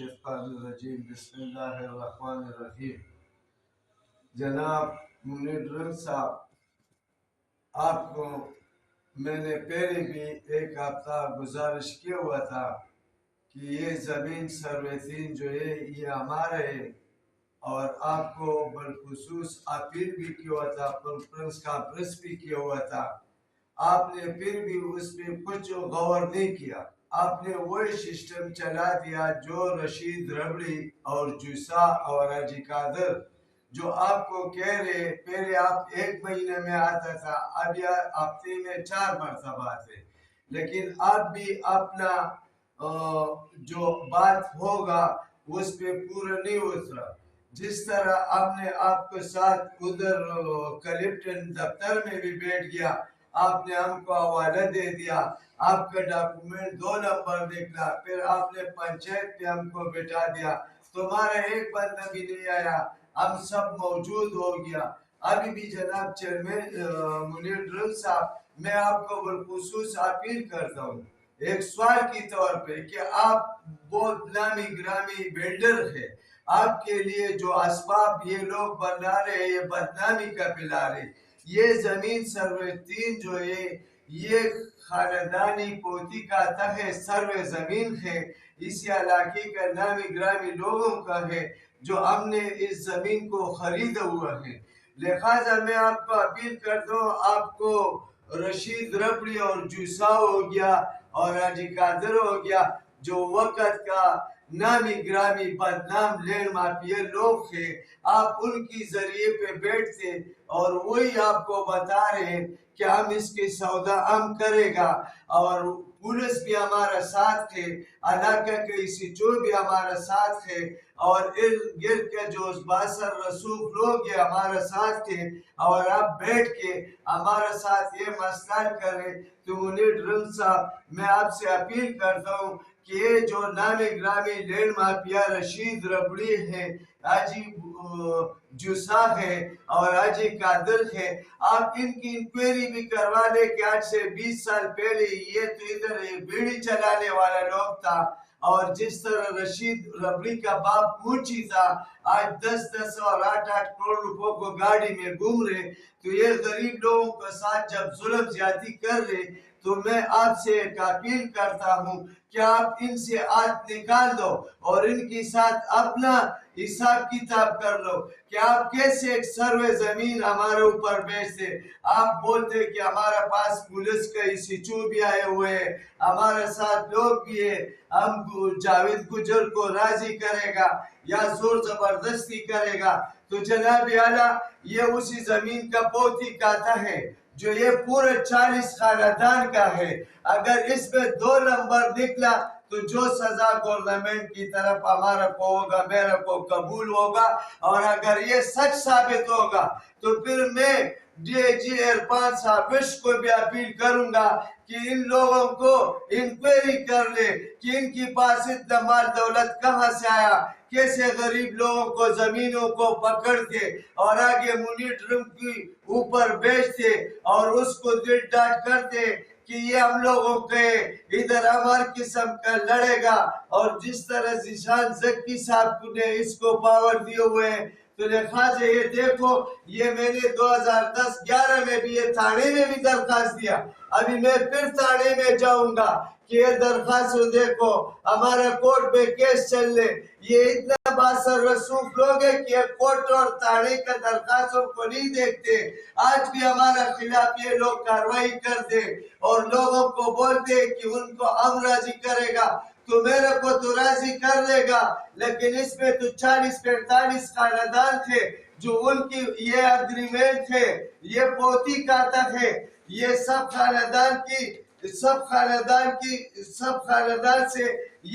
الشیطان الرجیم بسم اللہ الرحمن الرحیم۔ جناب منیر رنگ صاحب، آپ کو میں نے پہلے بھی ایک ہفتہ گزارش کیا ہوا تھا کہ یہ زمین سروے 3 جو ہے یہ ہمارا ہے، اور آپ کو بالخصوص اپیل بھی کیا ہوا تھا، پریس کانفرنس بھی کیا ہوا تھا۔ آپ نے پھر بھی اس میں کچھ غور نہیں کیا، آپ نے وہی سسٹم چلا دیا جو رشید ربڑی اور جوسا اور حاجی قادر جو آپ کو کہہ رہے پہلے آپ 1 مہینے میں آتا تھا، اب یا ہفتے میں 4 مرتبہ آتے، لیکن آپ بھی اپنا جو بات ہوگا اس پہ پورا نہیں اترا۔ جس طرح آپ نے آپ کے ساتھ ادھر کلپٹن دفتر میں بھی بیٹھ گیا، آپ نے ہم کو حوالہ دے دیا، آپ کا ڈاکومنٹ 2 نمبر نکلا، پھر آپ نے پنچایت پہ ہم کو بٹھا دیا، تمہارا ایک بندہ بھی نہیں آیا، ہم سب موجود ہو گیا۔ ابھی بھی جناب چیئرمین منیر ڈرل صاحب، میں آپ کو بالخصوص اپیل کرتا ہوں ایک سوال کی طور پہ کہ آپ بہت نامی گرامی بلڈر ہے، آپ کے لیے جو اسباب یہ لوگ بنا رہے ہیں یہ بدنامی کا پلا رہے۔ یہ زمین سروے 3 جو ہے یہ خاندانی پوتی کا تہ سروے زمین ہے، اسی علاقے کا نامی گرامی لوگوں کا ہے جو ہم نے اس زمین کو خریدا ہوا ہے۔ لہذا میں آپ کو اپیل کرتا ہوں، آپ کو رشید ربڑی اور جوسا ہو گیا اور حاجی قادر ہو گیا جو وقت کا نامی گرامی بدنام لینڈ مافیا لوگ ہیں، آپ ان کی ذریعے پہ بیٹھتے اور وہی آپ کو بتا رہے ہیں کہ ہم اس کی سودا ہم کرے گا، اور پولیس بھی ہمارا ساتھ ہے، علاقہ کے ایسیچو بھی ہمارا ساتھ ہے، اور ارد گرد کے جو باثر رسوخ لوگ ہیں ہمارا ساتھ ہے، اور آپ بیٹھ کے ہمارا ساتھ یہ مسئلہ کریں تو منیر ڈرل صاحب میں آپ سے اپیل کرتا ہوں کہ یہ جو نامی گرامی لینڈ مافیا رشید ربڑی ہے، حاجی جوسا ہے اور حاجی قادر ہے، آپ ان کی انکوائری بھی کروا لے کہ آج سے 20 سال پہلے یہ تو ادھر بیڑی چلانے والا لوگ تھا، اور جس طرح رشید ربڑی کا باپ موچی تھا، آج 10 اور 8 کروڑ روپوں کو گاڑی میں گھوم رہے، تو یہ غریب لوگوں کے ساتھ جب ظلم زیادتی کر رہے تو میں آپ سے ایک اپیل کرتا ہوں کہ آپ ان سے ہاتھ نکال دو اور ان کے ساتھ اپنا حساب کتاب کر لو کہ آپ کیسے ایک سروے زمین ہمارے اوپر بیچتے۔ آپ بولتے کہ ہمارا پاس پولیس کا ایسیچو بھی آئے ہوئے ہیں، ہمارے ساتھ لوگ بھی ہیں، ہم جاوید گجر کو راضی کرے گا یا زور زبردستی کرے گا، تو جناب اعلیٰ یہ اسی زمین کا پوتی کاتا ہے جو یہ پورے 40 خاندان کا ہے۔ اگر اس میں 2 نمبر نکلا تو جو سزا گورنمنٹ کی طرف ہمارا کو ہوگا میرا کو قبول ہوگا، اور اگر یہ سچ ثابت ہوگا تو پھر میں DIG عرفان صاحب کو بھی اپیل کروں گا کہ ان لوگوں کو انکوائری کر لے کہ ان کی پاس اتنا مال دولت کہاں سے آیا، کیسے غریب لوگوں کو زمینوں کو پکڑتے اور آگے منی ڈرم کی اوپر بیچتے اور اس کو دل ڈاٹ کرتے کہ یہ ہم لوگوں کے ادھر ہمار قسم کا لڑے گا، اور جس طرح ذیشان زکی صاحب نے اس کو پاور دیے ہوئے ہیں، تو لہذا یہ دیکھو یہ میں نے 2010-11 میں بھی یہ تھانے میں بھی درخواست دیا، ابھی میں پھر تھانے میں جاؤں گا کہ یہ درخواست دیکھو ہمارا کورٹ میں کیس چل لے۔ یہ اتنا باثر رسوخ لوگ ہیں کہ یہ کورٹ اور تھانے کا درخواستوں کو نہیں دیکھتے، آج بھی ہمارا خلاف یہ لوگ کاروائی کر دے اور لوگوں کو بولتے کہ ان کو ہم راضی کرے گا تو میرے کو تو راضی کر لے گا، لیکن اس میں تو 40-45 خاندان تھے جو ان کی یہ اگریمنٹ ہے، یہ پوتی کاتا ہے، یہ سب خاندان سے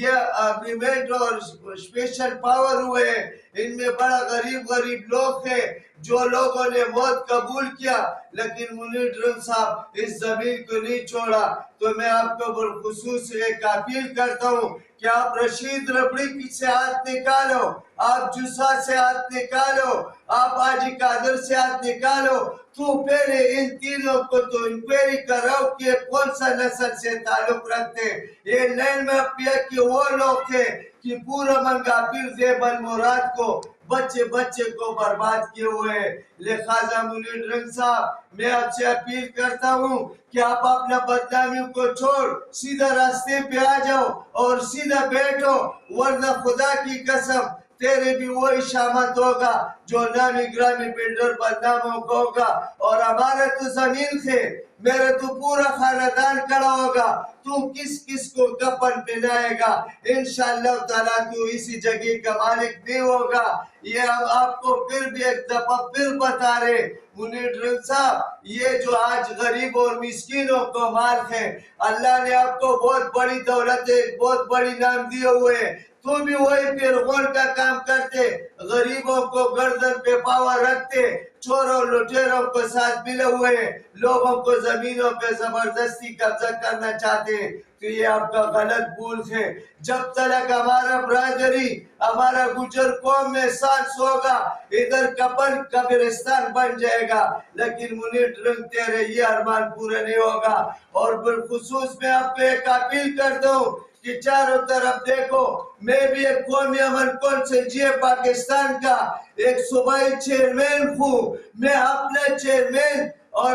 یہ اگریمنٹ اور اسپیشل پاور ہوئے ہیں، ان میں بڑا غریب لوگ ہیں جو لوگوں نے موت قبول کیا، لیکن منیر ڈرل صاحب اس زمین کو نہیں چھوڑا۔ تو میں آپ کو بالخصوص ایک اپیل کرتا ہوں کہ آپ رشید ربڑی کی سے ہاتھ نکالو، آپ جوسا سے ہاتھ نکالو، آپ حاجی قادر سے ہاتھ نکالو، تو پہلے ان تینوں کو تو انکوائری کراؤ کہ کون سا نسل سے تعلق رکھتے، یہ لینڈ مافیا کے وہ لوگ تھے کہ پورا منگا پھر زیب المراد کو بچے بچے کو برباد کیے ہوئے ہیں۔ لہذا منیر رنگ صاحب میں آپ سے اپیل کرتا ہوں کہ آپ اپنا بدنامیوں کو چھوڑ سیدھا راستے پہ آ جاؤ اور سیدھا بیٹھو، ورنہ خدا کی قسم تیرے بھی وہی شامت ہوگا جو نامی گرامی بلڈر بدناموں کو ہوگا، اور ہمارا تو زمین ہے، میرا تو پورا خاندان کھڑا ہوگا، تو کس کس کو کفن پہنائے گا؟ انشاءاللہ تعالیٰ تو اسی جگہ کا مالک نہیں ہوگا۔ یہ ہم آپ کو پھر بھی ایک دفعہ پھر بتا رہے منیر ڈرنگ صاحب، یہ جو آج غریب اور مسکینوں کو مال ہے، اللہ نے آپ کو بہت بڑی دولت ہے، بہت بڑی نام دیے ہوئے ہیں، تو بھی وہی پھر غور کا کام کرتے، غریبوں کو گردن پہ پاور رکھتے، چوروں لٹیروں کو ساتھ ملے ہوئے لوگوں کو زمینوں پہ زبردستی قبضہ کرنا چاہتے ہیں۔ تو یہ آپ کا غلط بھول ہے۔ جب تک ہمارا برادری، ہمارا گجر قوم میں سانس ہوگا، ادھر کفن قبرستان بن جائے گا، لیکن منیر ڈرنگ تیرے یہ ارمان پورا نہیں ہوگا۔ اور بالخصوص میں آپ کو ایک اپیل کرتا ہوں کہ چاروں طرف دیکھو، میں بھی ایک قومی امن کونسل جی پاکستان کا ایک صوبائی چیئرمین ہوں، میں اپنا چیئرمین اور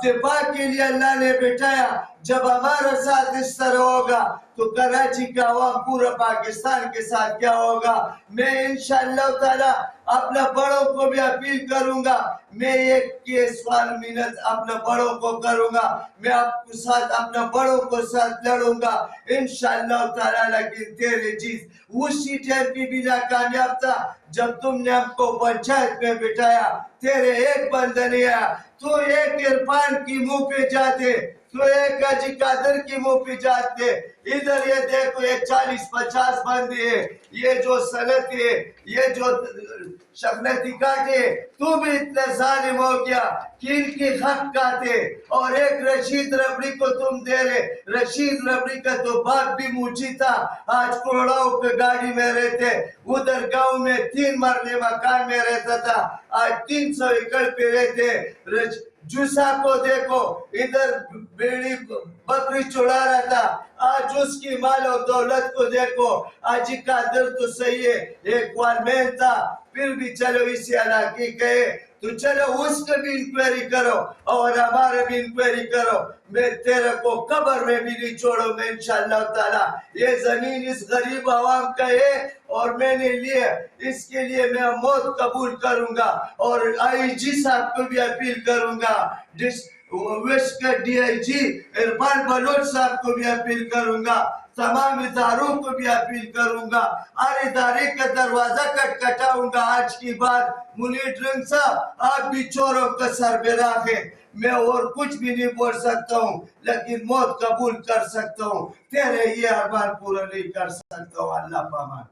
دفاع کے لیے اللہ نے بٹھایا۔ جب ہمارا ساتھ اس طرح ہوگا تو کراچی کا عوام پورا پاکستان کے ساتھ کیا ہوگا؟ میں انشاءاللہ تعالی اپنا بڑوں کو بھی اپیل کروں گا، میں ایک سوال منت اپنا بڑوں کو کروں گا، میں آپ کو ساتھ اپنا بڑوں کو ساتھ لڑوں گا انشاءاللہ تعالی۔ لیکن تیرے چیز اسی ٹائم پہ بھی ناکامیاب تھا جب تم نے ہم کو پنچایت میں بٹھایا، تیرے ایک بندہ نہیں آیا، تو ایک عرفان کی منہ پہ جاتے، تو ایک حاجی قادر کی منہ پہ جاتے، ادھر یہ دیکھو یہ 40-50 بندے ہیں، یہ جو صنعت ہے، یہ جو شغلتی کاٹے، تو بھی اتنا ظالم ہو گیا کہ ان کی حق کاٹے، اور ایک رشید ربڑی کو تم دے رہے۔ رشید ربڑی کا تو باپ بھی موچی تھا، آج کروڑوں کے گاڑی میں رہتے، ادھر گاؤں میں 3 مرلے مکان میں رہتا تھا، آج 300 ایکڑ پہ رہتے۔ جوسا کو دیکھو، ادھر بیڑی بکری چڑا رہا تھا، آج اس کی مال و دولت کو دیکھو۔ آجی قادر تو صحیح ہے، ایک وارمین تھا، پھر بھی چلو اسی علاقے گئے، تو چلو اس کا بھی انکوائری کرو اور ہمارا بھی انکوائری کرو، میں تیرے کو قبر میں بھی نہیں چھوڑوں میں انشاءاللہ تعالی۔ یہ زمین اس غریب عوام کا ہے اور میں نے لیے، اس کے لیے میں موت قبول کروں گا، اور آئی جی صاحب کو بھی اپیل کروں گا، ویسٹ کا ڈی آئی جی عرفان بلوچ صاحب کو بھی اپیل کروں گا، تمام اداروں کو بھی اپیل کروں گا، ہر ادارے کا دروازہ کٹکھٹاؤں گا آج کی بات۔ منیر ڈرنگ صاحب آپ بھی چوروں کا سربراہ ہیں، میں اور کچھ بھی نہیں بول سکتا ہوں، لیکن موت قبول کر سکتا ہوں، تیرے یہ ارمان پورا نہیں کر سکتا ہوں۔ اللہ پامان۔